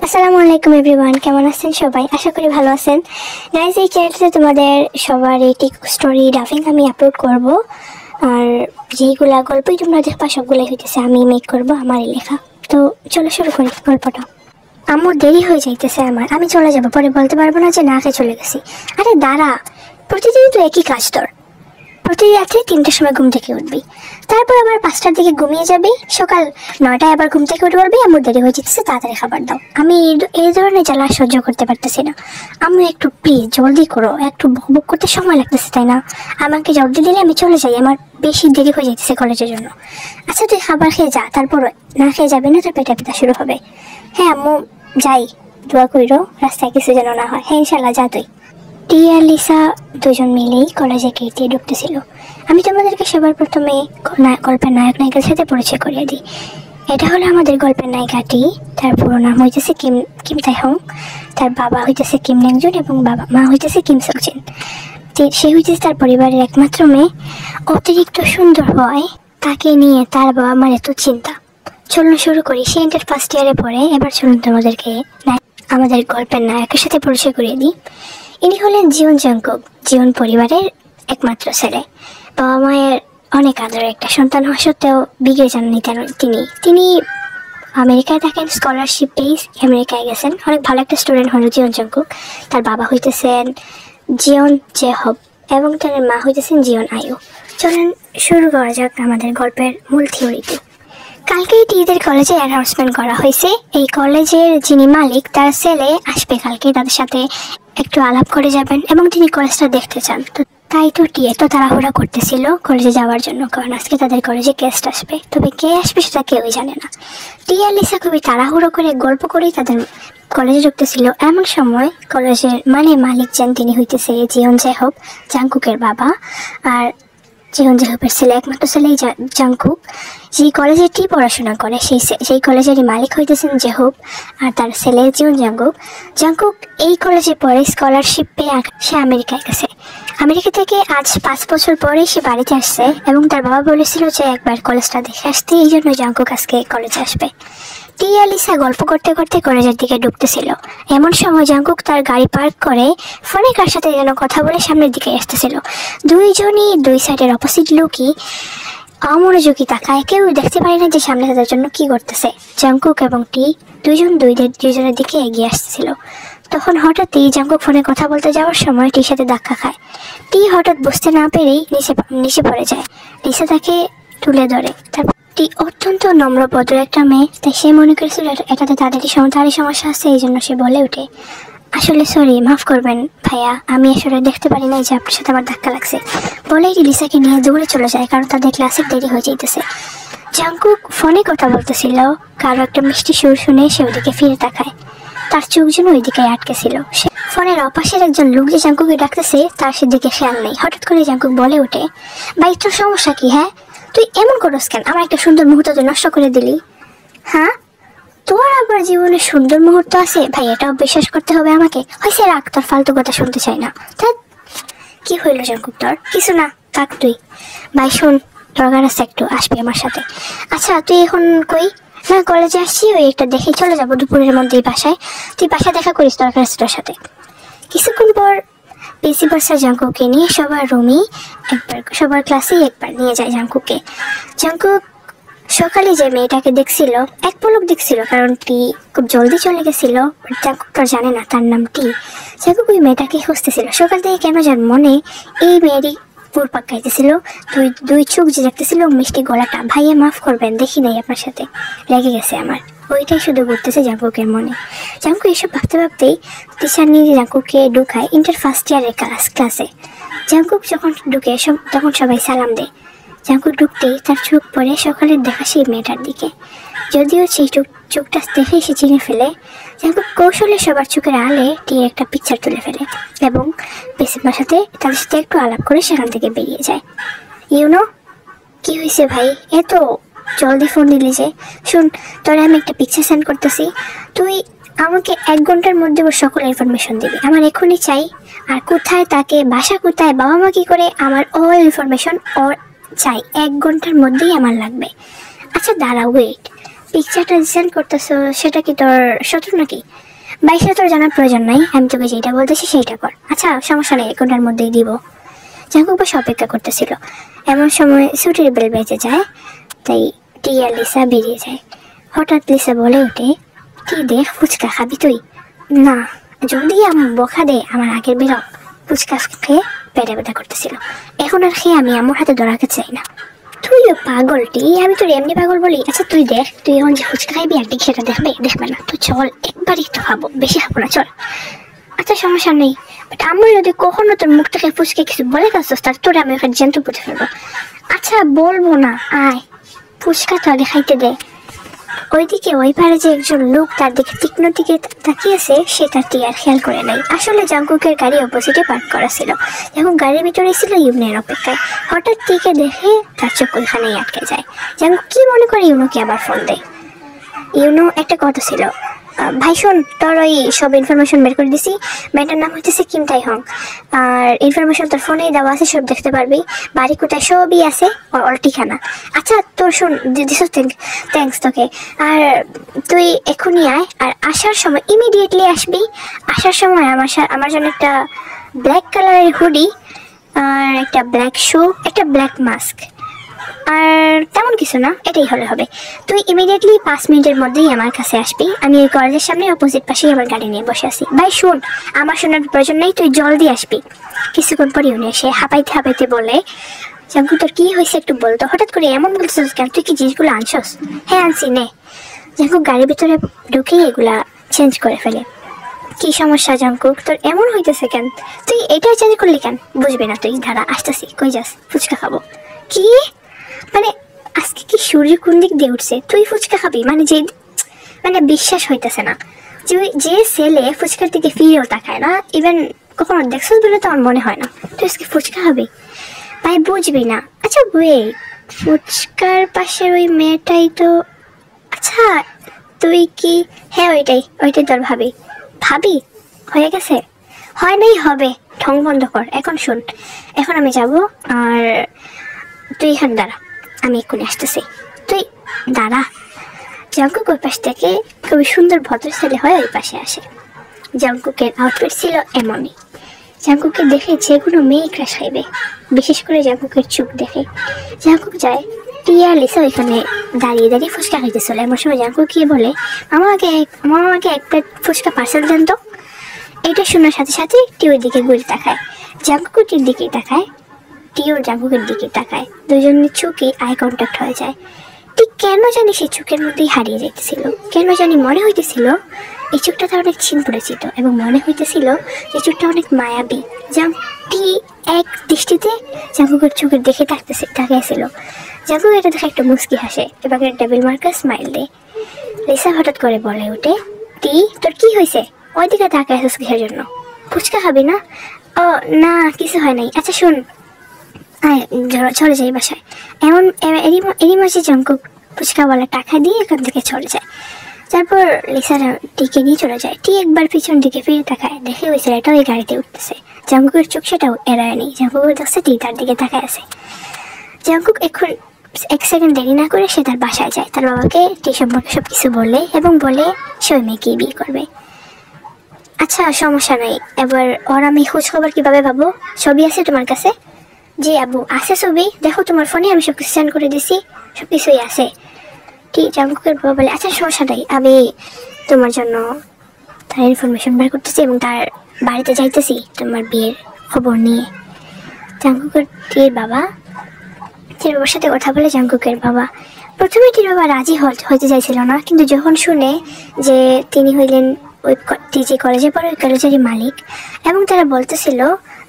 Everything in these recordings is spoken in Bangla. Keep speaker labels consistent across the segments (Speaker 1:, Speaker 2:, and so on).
Speaker 1: আসসালামু আলাইকুম এভরিওয়ান, কেমন আছেন সবাই? আশা করি ভালো আছেন। গাইস, এই চ্যানেলটাতে তোমাদের সবার এই টিক স্টোরি ডাবিং আমি আপলোড করব। আর যেইগুলা গল্পই তোমরা দেখবা সবগুলাই হইতেছে আমি মেক করব, আমারই লেখা। তো চলো শুরু করি গল্পটা। আমার দেরি হয়ে যাইতেছে, আমি চলে যাবো, পরে বলতে পারবো না যে না খেয়ে চলে গেছি। আরে দাঁড়া, প্রতিদিন তো একই কাজ তোর। প্রতিদিন রাত্রে 3টার সময় ঘুম থেকে উঠবি, তারপর আবার 5টার দিকে ঘুমিয়ে যাবি, সকাল 9টায় আবার ঘুম থেকে উঠে বলবি আমার দেরি হয়ে যেতেছে, তাড়াতাড়ি খাবার দাও। আমি এই ধরনের জ্বালা সহ্য করতে পারতেছি না। আমি একটু প্লিজ জলদি করো, একটু বক করতে সময় লাগতেছে তাই না? আমাকে জলদি দিলে আমি চলে যাই, আমার বেশি দেরি হয়ে যাইতেছে কলেজের জন্য। আচ্ছা তুই খাবার খেয়ে যা, তারপর না খেয়ে যাবি না, তোর পেটে ব্যথা শুরু হবে। হ্যাঁ আম্মু যাই, দোয়া কইরো রাস্তায় কিছু যেন না হয়। হ্যাঁ ইনশাল্লাহ যা তুই। টিয়া আর লিসা দুজন মিলেই কলেজে গেট দিয়ে ঢুকতেছিল। আমি তোমাদেরকে সবার প্রথমে গল্পের নায়ক নায়িকার সাথে পরিচয় করিয়ে দিই। এটা হলো আমাদের গল্পের নায়িকাটি। তার পুরো নাম হইতেছে কিম তাইহং। তার বাবা হইতেছে কিম ন্যাংজুন এবং মা হইতেছে কিম সকজিন। সে হইতেছে তার পরিবারের একমাত্র মেয়ে। অতিরিক্ত সুন্দর হওয়ায় তাকে নিয়ে তার বাবা মার এত চিন্তা। চলুন শুরু করি। সে ইন্টার ফার্স্ট ইয়ারে পড়ে। এবার চলুন তোমাদেরকে আমাদের গল্পের নায়কের সাথে পরিচয় করিয়ে দিই। ইনি হলেন জিওন জাংকুক, জিওন পরিবারের একমাত্র ছেলে। বাবা মায়ের অনেক আদরের একটা সন্তান হওয়া সত্ত্বেও বিগড়ে যাননি তিনি আমেরিকায় থাকেন, স্কলারশিপ পেয়ে আমেরিকায় গেছেন। অনেক ভালো একটা স্টুডেন্ট হলো জিওন জাংকুক। তার বাবা হইতেছেন জিওন জেহব এবং তার মা হইতেছেন জিওন আয়ু। চলেন শুরু করা যাক আমাদের গল্পের মূল থিওরিটি। কালকেই টিদের কলেজে অ্যানাউন্সমেন্ট করা হয়েছে। এই কলেজের যিনি মালিক তার ছেলে আসবে কালকে, তাদের সাথে একটু আলাপ করে যাবেন এবং তিনি কলেজটা দেখতে চান। তো তাই তো টিয়ে তো তাড়াহুড়া করতেছিল কলেজে যাওয়ার জন্য, কারণ আজকে তাদের কলেজে গেস্ট আসবে। তবে কে আসবে সেটা কেউই জানে না। টিয়া আর লিসা খুবই তাড়াহুড়ো করে গল্প করেই তাদের কলেজে ঢুকতেছিল। এমন সময় কলেজের মালিক যেন তিনি হইতেছে জিওন জেহব, জাংকুকের বাবা। আর জিওন জেহবের ছেলে, একমাত্র ছেলেই জাংকুক, যে কলেজে টি পড়াশোনা করে সেই কলেজেরই মালিক হইতেছেন জেহব। আর তার ছেলে জিওন জাংকুক এই কলেজে পড়ে, স্কলারশিপ পেয়ে সে আমেরিকায় গেছে। আমেরিকা থেকে আজ 5 বছর পরে সে বাড়িতে আসছে এবং তার বাবা বলেছিল যে একবার কলেজটা দেখে আসতে, এই জন্য জাংকুক আজকে কলেজে আসবে। টিয়া লিসা গল্প করতে করতে কলেজের দিকে ঢুকতেছিল। এমন সময় জাংকুক তার গাড়ি পার্ক করে ফোনে কার সাথে যেন কথা বলে সামনের দিকে আসতেছিল। দুইজনই দুই সাইডের অপোজিট লুকই অমনোযোগী তাকায়, কেউ দেখতে পারে না যে সামনে তাদের জন্য কি করতেছে। জাংকুক এবং টি দুইজনের দিকে এগিয়ে আসতেছিল। তখন হঠাৎই জাংকুক ফোনে কথা বলতে যাওয়ার সময় টির সাথে ধাক্কা খায়। টি হঠাৎ বুঝতে না পেরেই নিচে পড়ে যায়। লিসা তাকে তুলে ধরে। তারপর টি অত্যন্ত নম্রভদ্র একটা মেয়ে, তাই সে মনে করেছিল এটাতে তারই সমস্যা আছে। এই জন্য সে বলে ওঠে, আসলে সরি, মাফ করবেন ভাইয়া, আমি আসলে দেখতে পারি না যে আপনার সাথে আমার ধাক্কা লাগছে। বলেই লিসাকে নিয়ে দৌড়ে চলে যায়, কারণ তাদের ক্লাসের দেরি হয়ে যাইতেছে। জাংকুক ফোনে কথা বলতেছিল, কারো একটা মিষ্টি সুর শুনে সে ওইদিকে ফিরে তাকায়। তার চোখ যেন ওইদিকে আটকে ছিল। সে ফোনের অপাশের একজন লোক যে জাংকুকে ডাকতেছে তার সেদিকে খেয়াল নেই। হঠাৎ করে জাংকুক বলে ওঠে, ভাই তোর সমস্যা কি? হ্যাঁ তুই এমন করস কেন? আমার একটা সুন্দর মুহূর্ত তুই নষ্ট করে দিলি। হ্যাঁ তোর আবার জীবনে সুন্দর মুহূর্ত আছে ভাই, এটাও বিশ্বাস করতে হবে আমাকে? হয়েছে রাখ, তোর ফালতু কথা শুনতে চাই না। কি হইল জাংকুক? তোর কিছু না, থাক তুই। ভাই শোন, দরকার আছে একটু, আসবি আমার সাথে? আচ্ছা তুই এখন কই? না কলেজে আসছি, ওই একটা দেখে চলে যাবো দুপুরের মধ্যেই বাসায়। তুই বাসায় দেখা করিস, দরকার আছে তোর সাথে। কিছুক্ষণ পর প্রিন্সিপাল স্যার জাংকুককে নিয়ে সবার ক্লাসেই একবার নিয়ে যায় জাংকুককে। জাংকুক সকালে যে মেয়েটাকে দেখছিল, এক পলক দেখছিল, কারণ টি খুব জলদি চলে গেছিল। জাংকুক তো জানে না তার নাম টি। জাংকুক ওই মেয়েটাকে খুঁজতেছিল। সকাল থেকে কেন যার মনে এই মেয়েরই পুরপাক খাইতেছিল, দুই চোখ যে দেখতেছিল, মিষ্টি গলাটা। ভাইয়া মাফ করবেন, দেখি নাই আপনার সাথে, লেগে গেছে আমার। ওইটাই শুধু ঘুরতেছে জাংকুকের মনে। জাংকুক এসব ভাবতে ভাবতেই টিচার নিয়ে জাংকুককে ঢুকায় ইন্টার ফার্স্ট ইয়ারের ক্লাসে। জাংকুক যখন ঢুকে তখন সবাই সালাম দেয়। জাংকুক ঢুকতেই তার চোখ পড়ে সকালের দেখা সেই মেয়েটার দিকে। যদিও সেই চোখটা দেখে সে চিনে ফেলে, জাংকুক কৌশলে সবার চোখের আলে টির একটা পিকচার তুলে ফেলে এবং প্রিন্সিপালের সাথে তাদের সাথে একটু আলাপ করে সেখান থেকে বেরিয়ে যায়। ইউনো কি হয়েছে ভাই, এত জলদি ফোন দিলি যে? শুন, তোরা আমি একটা পিকচার সেন্ড করতেছি, তুই আমাকে 1 ঘন্টার মধ্যে ওর সকল ইনফরমেশন দিবি। আমার এখনই চাই। আর কোথায় তাকে, বাসা কোথায়, বাবা মা কি করে, আমার অল ইনফরমেশন ওর চাই। 1 ঘন্টার মধ্যেই আমার লাগবে। আচ্ছা দাঁড়া, ওয়েট, পিকচারটা সেন্ড করতেছো সেটা কি তোর শত্রু নাকি? ভাই সেটা তোর জানার প্রয়োজন নাই, আমি তোকে যেটা বলতেছি সেইটা কর। আচ্ছা সমস্যা নেই, 1 ঘন্টার মধ্যেই দিব। জাঙ্কুক বসে অপেক্ষা করতেছিল। এমন সময় ছুটির বেল বেজে যায়, তাই টিয়া লিসা বেরিয়ে যায়। হঠাৎ লিসা বলে ওঠে, কি দেখ ফুচকা খাবি তুই? না, যদি বকা দে আমার আগের বেরো। ফুচকা খেয়ে পেটে ব্যথা করতেছিল, এখন আর খেয়ে আমি আমার হাতে ধরাকে চাই না। তুইও পাগলটি, আমি তোর এমনি পাগল বলি? আচ্ছা তুই দেখ, তুই এখন যে ফুচকা খাইবি একদিন সেটা দেখবে না, তুই চল একবারই তো খাবো, বেশি খাবো না, চল। আচ্ছা সমস্যা নেই, বাট আমি যদি কখনো তোর মুখ থেকে ফুচকে কিছু বলে গেছিস তার তোরে আমি ওখানে জ্যান্ত পুঁতে ফেলবো। আচ্ছা বলবো না, আয় ফুচকা তো আগে খাইতে দে। ওইদিকে ওই পারে যে একজন লোক তার দিকে তীক্ষ্ণ দিকে তাকিয়েছে, সে তার টিয়ার খেয়াল করে নাই। আসলে জাঙ্কুকের গাড়ি অপোজিটে পার্ক করা ছিল। যখন গাড়ির ভিতরে ছিল ইউনের অপেক্ষায়, হঠাৎ টিকে দেখে তার চোখ ওইখানেই আটকে যায়। জাঙ্কুক কি মনে করে ইউনোকে আবার ফোন দেয়। ইউনো একটা কথা ছিল, ভাই শোন, তোর ওই সব ইনফরমেশন বের করে দিছি, মেয়েটার নাম হচ্ছে কিম তাই হং, আর ইনফরমেশন তোর ফোনে দেওয়া আছে, সব দেখতে পারবি, বাড়ি কোথায় সবই আছে, ওর ঠিকানা। আচ্ছা তোর শোন, দিস থ্যাঙ্কস তোকে। আর তুই এখনই আয়, আর আসার সময় ইমিডিয়েটলি আসবি। আসার সময় আমার জন্য একটা ব্ল্যাক কালারের হুডি, আর একটা ব্ল্যাক শু, একটা ব্ল্যাক মাস্ক, আর তেমন কিছু না, এটাই হলে হবে। তুই ইমিডিয়েটলি 5 মিনিটের মধ্যেই আমার কাছে আসবি। আমি ওই কলেজের সামনে অপোজিট পাশেই আমার গাড়ি নিয়ে বসে আছি। ভাই শোন, আমার শোনার প্রয়োজন নেই, তুই জলদি আসবি। কিছুক্ষণ পরে উনি এসে হাঁপাইতে হাঁপাইতে বলে, জাঙ্কু তোর কি হয়েছে একটু বলতো, হঠাৎ করে এমন বলতেছিস কেন? তুই কি জিনিসগুলো আনছস? হ্যাঁ আনছি, নে। জাঙ্কু গাড়ির ভিতরে ঢুকেই এগুলা চেঞ্জ করে ফেলে। কি সমস্যা জাঙ্কুক, তোর এমন হইতেছে কেন? তুই এটাই চেঞ্জ করলি কেন? বুঝবি না তুই, দাঁড়া আসতেছি। কই যাস? ফুচকা খাবো। কি মানে আজকে কি সূর্য কোন দিক দিয়ে উঠছে? তুই ফুচকা খাবি মানে বিশ্বাস হইতেছে না যে ছেলে ফুচকার দিকে ফিরেও তাকায় না, ইভেন কখনো দেখছিস বলে তো আমার মনে হয় না, তুই আজকে ফুচকা খাবি? ভাই বুঝবি না। আচ্ছা ওয়েট, ফুচকার পাশের ওই মেয়েটাই তো, আচ্ছা তুই কি? হ্যাঁ ওইটাই তোর ভাবি হয়ে গেছে? হয় নাই, হবে। ঢং বন্ধ কর। এখন শোন, এখন আমি যাব, আর তুই এখানে দাঁড়া, আমি এক্ষুনি আসতেছি। তুই দাঁড়া। জাঙ্কুক ওই পাশ থেকে খুবই সুন্দর ভদ্র ছেলে হয়ে ওই পাশে আসে। জাঙ্কুকের আউটফিট ছিল এমনই। জাঙ্কুকে দেখে যে কোনো মেয়ে ক্রাশ খাইবে, বিশেষ করে জাঙ্কুকের চোখ দেখে। জাঙ্কুক যায়, টিয়া লিসা ওইখানে দাঁড়িয়ে ফুচকা খাইতেছিল। এমন সময় জাঙ্কুক গিয়ে বলে, আমাকে 1 প্লেট ফুচকা পার্সেল দেন তো। এটা শোনার সাথে সাথে টিওর দিকে ঘুরে তাকায়। জাঙ্কুক টির দিকে তাকায়, টিও জাঙ্কুকের দিকে তাকায়। দুজনের চোখে আই কন্ট্যাক্ট হয়ে যায়। ঠিক কেন জানি সেই চোখের মধ্যেই হারিয়ে যেতেছিল। কেন জানি মনে হইতেছিল এই চোখটা তার অনেক চিন পড়েছিল, এবং মনে হইতেছিল এই চোখটা অনেক মায়াবী। জাঙ্কুকটি এক দৃষ্টিতে জাঙ্কুকের চোখের দিকে তাকিয়েছিল। জাঙ্কুক এটা দেখে একটা মুস্কি হাসে এবং একটা ডেভিল মার্কা স্মাইল দেয়। লিসা হঠাৎ করে বলে ওঠে, টি তোর কি হয়েছে? ওই দিকে তাকায় আছিস কিসের জন্য? ফুচকা খাবি না? ও না, কিছু হয় নাই। আচ্ছা শোন, চলে যাই বাসায়। এরই মাঝে জাঙ্কুক ফুচকাওয়ালা টাকা দিয়ে এখান থেকে চলে যায়। তারপর লিসারা টিকে নিয়ে চলে যায়। টি একবার পিছন দিকে ফিরে তাকায়, দেখে ওই ছেলেটা ওই গাড়িতে উঠতেছে। জাঙ্কুকের চোখ সেটাও এড়ায়নি। জাঙ্কুকের দেখছে টি তার দিকে তাকায় আছে। জাঙ্কুক এখন 1 সেকেন্ড দেরি না করে সে তার বাসায় যায়। তার বাবাকে টি সম্পর্কে সবকিছু বলে এবং বলে সে ওই মেয়েকেই বিয়ে করবে। আচ্ছা সমস্যা নাই, এবার ওর আমি খোঁজ খবর কিভাবে পাবো? ছবি আছে তোমার কাছে? জি আবু, আছে ছবি, দেখো তোমার ফোনে আমি সবকিছু সেন্ড করে দিছি, সবকিছুই আছে। ঠিক জাঙ্কুকের বাবা বলে, আচ্ছা সমস্যা নাই, আমি তোমার জন্য তার ইনফরমেশন বের করতেছি এবং তার বাড়িতে যাইতেছি তোমার বিয়ের খবর নিয়ে। জাঙ্কুকের টির বাবার সাথে কথা বলে জাঙ্কুকের বাবা। প্রথমে টির বাবা রাজি হইতে চাইছিল না, কিন্তু যখন শুনে যে তিনি হইলেন ওই যে কলেজে পড়ে ওই কলেজেরই মালিক, এবং তারা বলতেছিল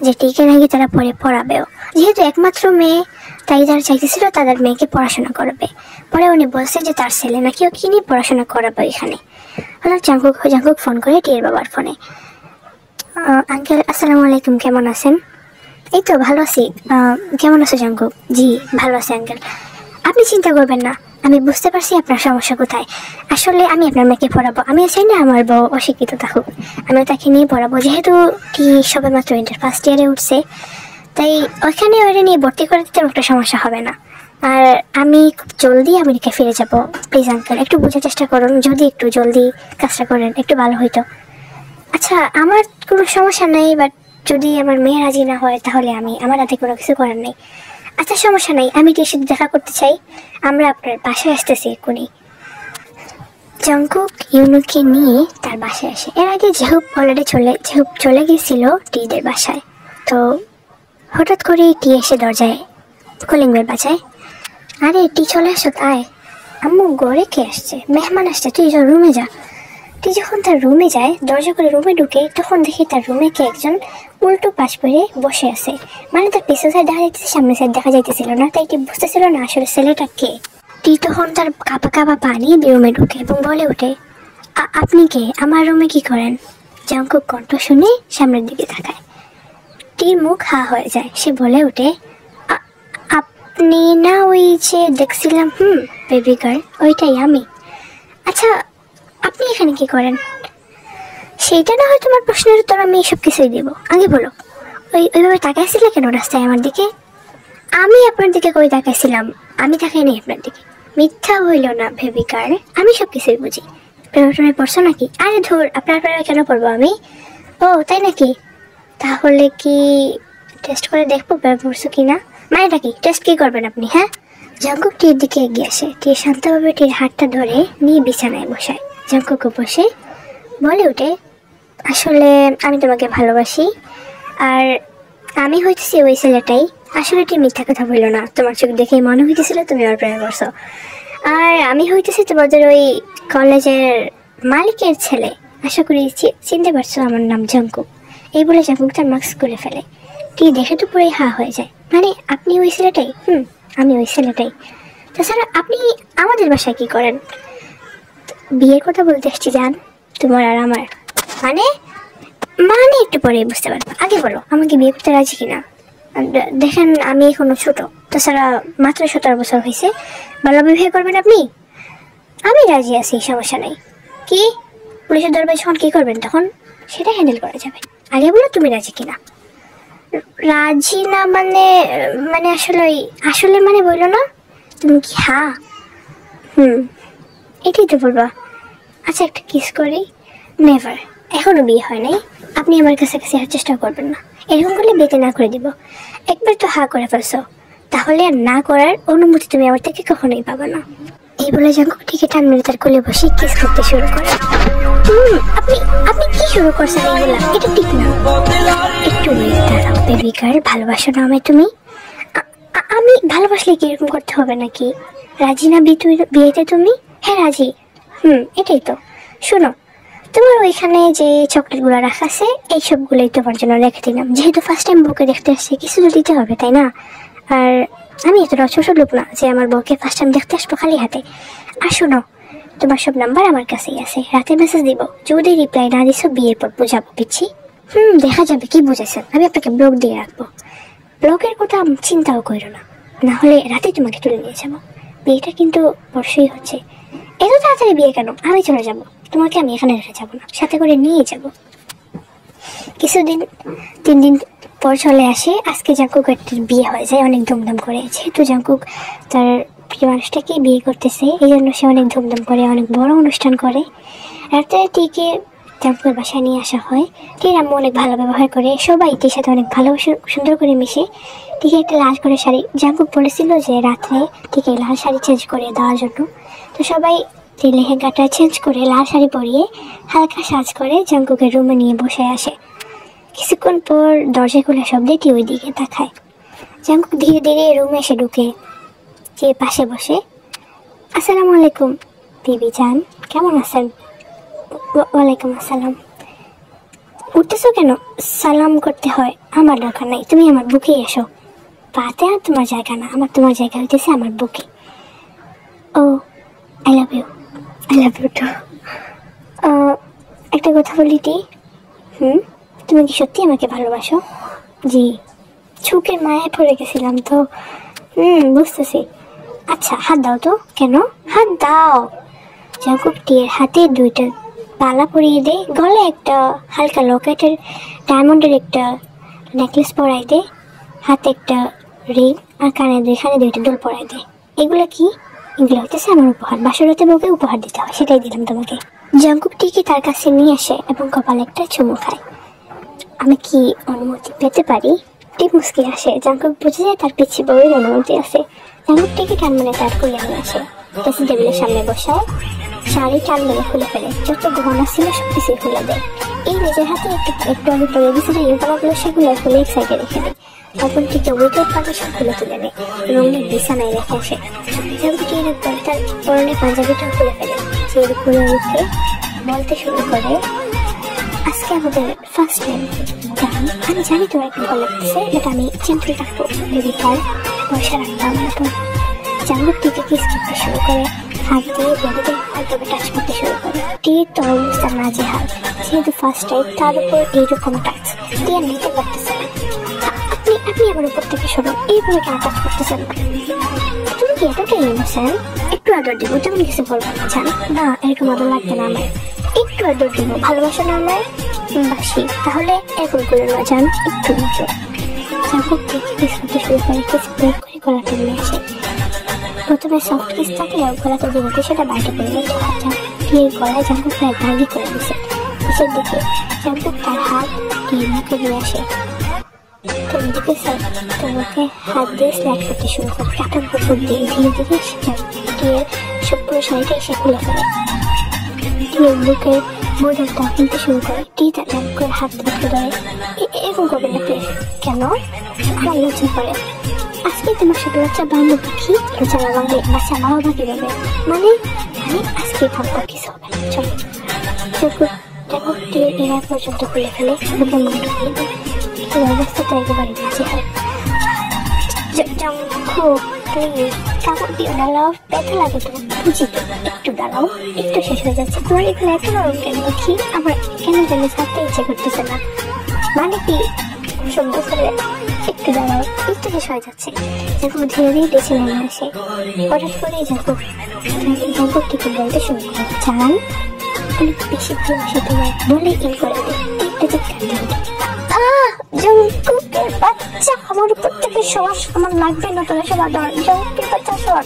Speaker 1: যে টিকে নাকি তারা পরে পড়াবেও, যেহেতু একমাত্র মেয়ে তাই তারা চাইতেছিল তাদের মেয়েকে পড়াশোনা করবে। পরে উনি বলছে যে তার ছেলে নাকি ও কি নিয়ে পড়াশোনা করাবে এখানে। হঠাৎ জাঙ্কুক ফোন করে টিয়ের বাবার ফোনে, আঙ্কেল আসসালামু আলাইকুম, কেমন আছেন? এই তো ভালো আছি। কেমন আছো জাঙ্কুক? জি ভালো আছি আঙ্কেল। আপনি চিন্তা করবেন না, আমি বুঝতে পারছি আপনার সমস্যা কোথায়। আসলে আমি আপনার মেয়েকে পড়াবো, আমি চাই না আমার বউ অশিক্ষিত থাকুক, আমি তাকে নিয়ে পড়াবো। যেহেতু কি সবে মাত্র ইন্টার ফার্স্ট ইয়ারে উঠছে, তাই ওইখানে ওইটা নিয়ে ভর্তি করে দিতে একটা সমস্যা হবে না। আর আমি খুব জলদি আমেরিকা ফিরে যাব। প্লিজ আঙ্কেল একটু বোঝার চেষ্টা করুন, যদি একটু জলদি কাজটা করেন একটু ভালো হইতো। আচ্ছা আমার কোনো সমস্যা নেই, বাট যদি আমার মেয়ে রাজি না হয় তাহলে আমার হাতে কোনো কিছু করার নেই। আচ্ছা সমস্যা নেই, আমি টির সাথে দেখা করতে চাই, আমরা আপনার বাসায় আসতেছি এক্ষুনি। জংকুক ইউনুকে নিয়ে তার বাসায় আসে। এর আগে জেহুপ অলরেডি চলে গিয়েছিল টিদের বাসায়। তো হঠাৎ করে টি এসে দরজায় কলিং বেল বাজায়। আরে টি চলে আসো, আয়। আম্মু গড়ে কে আসছে? মেহমান আসছে, তুই রুমে যা। টি যখন তার রুমে যায়, দরজা করে রুমে ঢুকে, তখন দেখি তার রুমে কে একজন উল্টো পাশ করে বসে আছে। মানে তার পিছন সাইড দেখা যাইতেছে, সামনের সাইড দেখা যাইতেছিল না, তাই টি বুঝতেছিল না আসলে ছেলেটা কে। টি তখন তার কাপা কাপা পানি রুমে ঢুকে এবং বলে ওঠে, আপনি কে? আমার রুমে কি করেন? জংকুক কণ্ঠ শুনে সামনের দিকে তাকায়। টির মুখ হা হয়ে যায়। সে বলে ওঠে, আপনি না ওই যে দেখছিলাম বেবি গার্ল, ওইটাই আমি। আচ্ছা আপনি এখানে কি করেন? সেইটা না হয় তোমার প্রশ্নের উত্তর আমি সব কিছুই দেব, আগে বলো ওইভাবে তাকাইছিলে কেন রাস্তায় আমার দিকে? আমি আপনার দিকে কই তাকাইছিলাম? আমি তাকাই নাই আপনার দিকে। মিথ্যা হইল না বেবি গার্ল, আমি সব কিছুই বুঝি। প্রেমে পড়ছো নাকি? আরে ধুর, আপনার প্রেমে কেন পড়বো আমি? ও তাই নাকি? তাহলে কি টেস্ট করে দেখবো প্রেমে পড়ছো কিনা? মানেটা কি? টেস্ট কি করবেন আপনি? হ্যাঁ। জংকুক টির দিকে এগিয়ে আসে। টি শান্তভাবে টির হাতটা ধরে নিয়ে বিছানায় বসায়। জংকুক বসে বলে ওঠে, আসলে আমি তোমাকে ভালোবাসি, আর আমি হইতেছি ওই ছেলেটাই। আসলে টি মিথ্যা কথা বললো না, তোমার চোখ দেখেই মনে হইতেছিল তুমি আমার প্রেমে পড়ছো। আর আমি হইতেছি তোমাদের ওই কলেজের মালিকের ছেলে। আশা করি চিনতে পারছো, আমার নাম জংকুক। এই বলে জংকুক তার মাস্ক খুলে ফেলে। টি দেখে তো পুরোই হা হয়ে যায়। মানে আপনি ওই ছেলেটাই? আমি ওই ছেলেটাই। তাছাড়া আপনি আমাদের বাসায় কি করেন? বিয়ের কথা বলতে এসছি জান, তোমার আর আমার। মানে মানে একটু পরে বুঝতে পারবো, আগে বলো আমাকে বিয়ে করতে রাজি কিনা। দেখেন আমি এখনো ছোট, তাছাড়া মাত্র 17 বছর হয়েছে। ভালো বিবাহ করবেন আপনি? আমি রাজি আছি, সমস্যা নেই। কি পুলিশের দরবারে যখন কি করবেন তখন সেটা হ্যান্ডেল করা যাবে। আগে বলো তুমি রাজি কিনা। রাজি না মানে মানে আসলে মানে বললো না তুমি কি? হ্যাঁ এটাই তো বলবা। আচ্ছা একটা কিস করি। নেভার, এখনো বিয়ে হয় নাই, আপনি আমার কাছে আসার চেষ্টা করবেন না। এরকম করলে বিয়েতে না করে দিব। একবার তো হা করে ফেলছো, তাহলে আর না করার অনুমতি তুমি আমার থেকে কখনোই পাবে না। এই বলে জংকুক টিকে টান মেরে তার কোলে বসে কিস করতে শুরু করে। আপনি আপনি কি শুরু করছেন এগুলা? এটা ঠিক না। একটু দাঁড়াও বেবি গার্ল, ভালোবাসো না আমায় তুমি? আমি ভালোবাসলে কি এরকম করতে হবে নাকি? রাজি না বিয়েতে তুমি? হ্যাঁ রাজি। এটাই তো। শোনো, তোমার ওইখানে যে চকলেটগুলো রাখা আছে এই সবগুলোই তোমার জন্য রেখে দিলাম। যেহেতু ফার্স্ট টাইম বউকে দেখতে আসছে, কিছু তো দিতে হবে তাই না? আর আমি এতটা ছোট লোক না যে আমার বউকে ফার্স্ট টাইম দেখতে আসবো খালি হাতে। আর শোনো, তোমার সব নাম্বার আমার কাছেই আছে, রাতে মেসেজ দিব। যদি রিপ্লাই না দিছো বিয়ের পর বুঝাবো পিচ্ছি। দেখা যাবে কি বুঝেছেন। আমি আপনাকে ব্লক দিয়ে রাখবো। ব্লকের কথা চিন্তাও করো না, না হলে রাতে তোমাকে তুলে নিয়ে যাবো। বিয়েটা কিন্তু পরশুই হচ্ছে। এত তাড়াতাড়ি বিয়ে কেন? আমি চলে যাবো, তোমাকে আমি এখানে রেখে যাবো না, সাথে করে নিয়ে যাব। কিছুদিন 3 দিন পর চলে আসে। আজকে জংকুকের বিয়ে হয়ে যায় অনেক ধুমধাম করে। যেহেতু জংকুক তার প্রিয় মানুষটাকে বিয়ে করতেছে, এই জন্য সে অনেক ধুমধাম করে, অনেক বড় অনুষ্ঠান করে। রাতে টিকে জংকুকের বাসায় নিয়ে আসা হয়। টির আম্মু অনেক ভালো ব্যবহার করে, সবাই টির সাথে অনেক ভালোবাসে, সুন্দর করে মিশে। টিকে একটা লাল করে শাড়ি, জংকুক বলেছিল যে রাত্রে টিকে লাল শাড়ি চেঞ্জ করে দেওয়ার জন্য। তো সবাই লেহেঙ্গাটা চেঞ্জ করে লাল শাড়ি পরিয়ে হালকা সাজ করে জংকুকের রুমে নিয়ে বসে আসে। কিছুক্ষণ পর দরজা খোলা শব্দে টি ওই দিকে তাকায়। জংকুক ধীরে ধীরে রুমে এসে ঢুকে, যে পাশে বসে। আসসালামু আলাইকুম বিবি জান, কেমন আছেন? ওয়ালাইকুম আসসালাম। উঠতেছো কেন? সালাম করতে হয়, আমার দরকার নাই, তুমি আমার বুকে এসো। পাতে আর তোমার জায়গা না, তোমার জায়গা হইতেছে আমার বুকে। ও I love you. I love you too. একটা কথা বলি টি, তুমি কি সত্যি আমাকে ভালোবাসো? জি। ছুকে মায়ায় পড়ে গেছিলাম তো। বুঝতেছি। আচ্ছা হাত দাও তো। কেন? হাত দাও। জংকুক টিয়ের হাতে 2টা পালা পরিয়ে দে, গলে একটা হালকা লকেটের ডায়মন্ডের একটা নেকলেস পরাই দে, হাতে একটা রিং আর এখানে দুইটা ডোল পরাই দেয়। এগুলো কি? এগুলো হইতেছে আমার উপহার, বাসরাতে বউকে উপহার দিতে হয়, সেটাই দিলাম তোমাকে। জাঙ্কুক টিকি তার কাছে নিয়ে আসে এবং কপালে একটা চুমু খায়। আমি কি অনুমতি পেতে পারি? টিপ মুস্কি আসে। জাঙ্কুক বুঝে যায় তার পিছিয়ে বউয়ের অনুমতি আছে। জাঙ্কুক টিকি টান মানে তার করে নিয়ে আসে, ড্রেসিং টেবিলের সামনে বসায়, শাড়ি টান মেরে খুলে ফেলে, যত গহনা ছিল সব কিছুই খুলে দেয়। এই নিজের হাতে একটু আগে পরে দিয়েছিল ইউপালাগুলো, সেগুলো খুলে এক সাইডে রেখে দেয়। তারপর টিকে উইকেট পাখি সব খুলে তুলে নেয় এবং বিছানায় রেখে আসে। জাঙ্কুক এরপর তার পরনে পাঞ্জাবিটাও খুলে ফেলে, সে খুলে উঠে বলতে শুরু করে, আজকে আমাদের ফার্স্ট টাইম। আমি জানি তোমার একটু ভালো লাগতেছে, বাট আমি জেন্টলি থাকবো, বেবি তার পয়সা রাখবো আমার তো। জাঙ্কুক টিকে কিস করতে শুরু করে, হাত দিয়ে বডিতে হালকা টাচ করতে শুরু করে। টির তো অবস্থা নাজেহাল, যেহেতু ফার্স্ট টাইম, তার উপর এইরকম টাচ টি আর নিতে পারতেছে না। আপনি আমার উপর থেকে সরো, এইভাবে কেন টাচ করতেছেন? তুমি কি এতটাই ইনোসেন্ট? একটু আদর দিব, তেমন কিছু বলবো না। জান না, এরকম আদর লাগবে না আমার, একটু আদর দিব। ভালোবাসা না আমার? বাসি, তাহলে এখন করে না যান, একটু মতো। জাঙ্কুক টিকে কিস করতে শুরু করে, কিস ব্রেক করে গলাতে নিয়ে আসে। প্রথমে সফট কিস থাকলেও গলাতে দিতে সেটা বাইরে করে দিতে হয়। টির গলায় জাঙ্কুক প্রায় ভাগি করে দিছে। কিসের দিকে জাঙ্কুক তার হাত টির মুখে নিয়ে আসে, তোমাকে হাত দিয়ে স্ল্যাট করতে শুরু করে, কাটার উপর দিয়ে ধীরে ধীরে টিয়ের সব পুরো শাড়িটা এসে খুলে ফেলে। টিয়ের বুকের বোর্ডারটা কিনতে শুরু করে। টি তার জাঙ্কুকের হাত ধরতে ধরে, এরকম করবে না প্লিজ। কেন? আর লজ্জা করে। আজকে তোমার সাথে লজ্জা বাঁধবো পাখি, লজ্জা না বাঁধলে বাচ্চা মাও বাকি দেবে। মানে আজকে ভাববো কিছু হবে না। চলো। জাঙ্কুক টিয়ের এরা পর্যন্ত খুলে ফেলে, বুকের মুখটা খুলে দেয়। এই অবস্থাটা একেবারে বাজে হয়। জাঙ্কুক প্লিজ কাপড় দিয়ে দাঁড়াও, ব্যথা লাগে তো, বুঝি তো, একটু দাঁড়াও, একটু শেষ হয়ে যাচ্ছে। তোমার এখানে এত নরম কেন দেখি? আমার কেন জানি ছাড়তে ইচ্ছে করতেছে না। মানে কি সব বছরে? একটু দাঁড়াও, একটু শেষ হয়ে যাচ্ছে। জাঙ্কুক ধীরে ধীরে বেছে নেমে আসে। হঠাৎ করেই জাঙ্কুক টিকে বলতে শুরু করে, জান অনেক বেশি ভালোবাসি তোমার, বলে ইন করে দেয়। একটা চিৎকার দিয়ে জাঙ্কুকের বাচ্চা, আমার উপর থেকে সর, আমার লাগবে না তোর এসব আদর। জাঙ্কুকের বাচ্চা সর,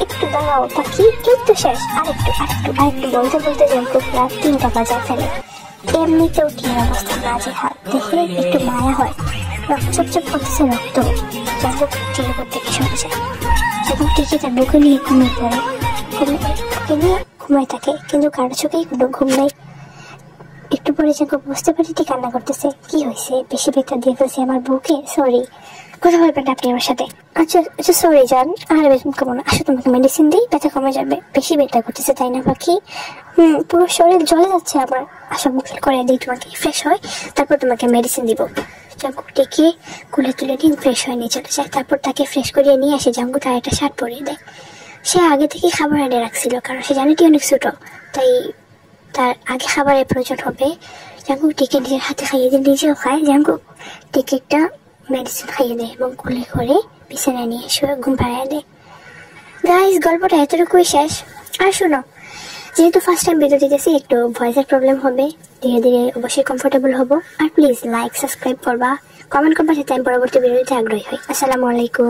Speaker 1: একটু দাঁড়াও তাকি, একটু শেষ, আরেকটু বলতে বলতে জাঙ্কুক রাত 3টা বাজায় ফেলে। এমনিতেও কি অবস্থা নাজেহাল, দেখে একটু মায়া হয়। রক্ত চপচপ করতেছে রক্ত। জাঙ্কুক টির উপর থেকে সরে যায়। জাঙ্কুক টিকে তার বুকে নিয়ে ঘুমিয়ে পড়ে, ঘুমায় থাকে, কিন্তু কারো চোখেই কোনো ঘুম নেই। একটু পরে জাঙ্কুক বুঝতে পারি টি কান্না করতেছে। কি হয়েছে? বেশি ব্যথা দিয়ে ফেলছে আমার বুকে? সরি, কথা বলবেন না আপনি আমার সাথে? আচ্ছা সরি জান, আর কেমন আসো, তোমাকে মেডিসিন দিই, ব্যথা কমে যাবে। বেশি ব্যথা করতেছে তাই না পাখি? পুরো শরীর জ্বলে যাচ্ছে আমার। আসো মুখ করে দিই তোমাকে, ফ্রেশ হয়, তারপর তোমাকে মেডিসিন দিব। জাঙ্কুক টিকে কুলে তুলে নিয়ে ফ্রেশ হয়ে নিয়ে চলে যায়। তারপর তাকে ফ্রেশ করিয়ে নিয়ে আসে। জাঙ্কুক আর একটা শার্ট পরিয়ে দেয়। সে আগে থেকে খাবার এনে রাখছিল, কারণ সে জানে টি অনেক ছোট, তাই তার আগে খাবারের প্রয়োজন হবে। জাঙ্কুক টিকে নিজের হাতে খাইয়ে দিয়ে নিজেও খায়। জাঙ্কুক টিকে একটা মেডিসিন খাইয়ে দেয় এবং কুলে করে বিছানায় নিয়ে শুয়ে ঘুম পাড়িয়ে দেয়। গাইস, গল্পটা এতটুকুই শেষ। আর শোনো, যেহেতু ফার্স্ট টাইম ভিডিও দিতেছি, একটু ভয়েসের প্রবলেম হবে, ধীরে ধীরে অবশ্যই কমফোর্টেবল হবো। আর প্লিজ লাইক সাবস্ক্রাইব করবা, কমেন্ট করবা, যাতে আমি পরবর্তী ভিডিওতে আগ্রহী হই। আসসালামু আলাইকুম।